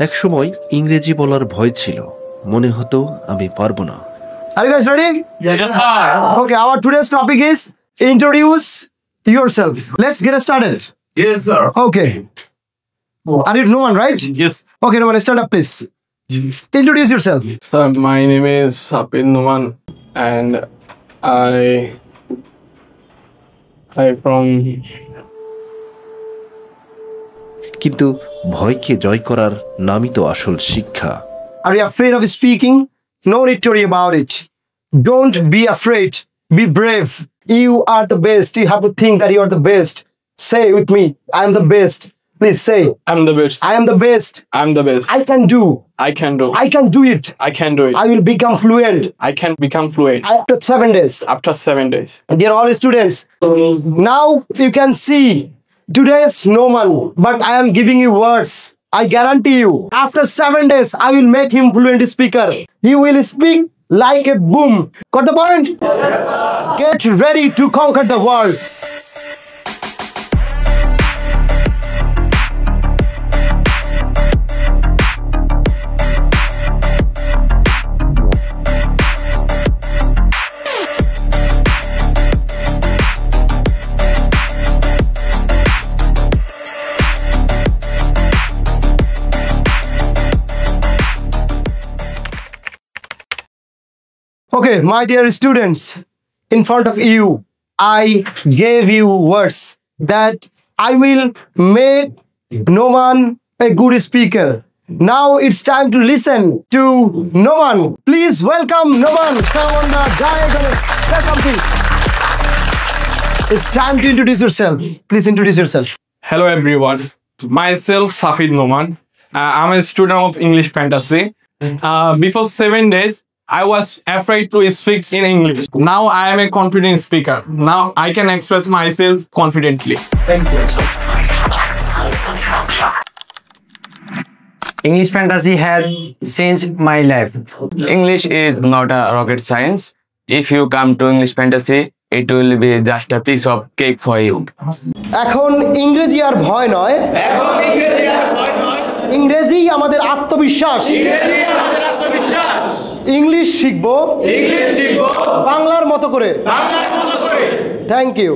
একসময় ইংরেজি বলার ভয় ছিল, মনে হতো আমি পারবো না। Are you guys ready? Yes, sir. Okay, our today's topic is introduce yourself. Let's get started. Yes, sir. Okay. Are you Noman, right? Yes. Okay, Noman, stand up, please. Introduce yourself. Sir, my name is Sapin Numan and I from কিন্তু ভয়কে জয় করার নামই তো আসল শিক্ষা। Are you afraid of speaking? No need to worry about it. Don't be afraid. Be brave. You are the best. You have to think that you are the best. Say with me, I am the best. Please say, I'm the best. I am the best. I'm the best. I can do. I can do. I can do it. I can do it. I will become fluent I can become fluent after 7 days. after 7 days. Dear all students, now you can see today's Noman, but I am giving you words. I guarantee you, after 7 days, I will make him fluent speaker. He will speak like a boom. Got the point? Get ready to conquer the world. Okay, my dear students, in front of you, I gave you words that I will make Noman a good speaker. Now it's time to listen to Noman. Please welcome Noman. Come on the diagonal. Say something. It's time to introduce yourself. Please introduce yourself. Hello everyone. Myself Safid Numan. I'm a student of English Fantasy. Before 7 days, I was afraid to speak in English. Now I am a confident speaker. Now I can express myself confidently. Thank you. English fantasy has changed my life. English is not a rocket science. If you come to English fantasy, it will be just a piece of cake for you. এখন ইংরেজি আর ভয় নয়, ইংরেজি আমাদের আত্মবিশ্বাস। English শিখবো বাংলার মতো করে। Thank you.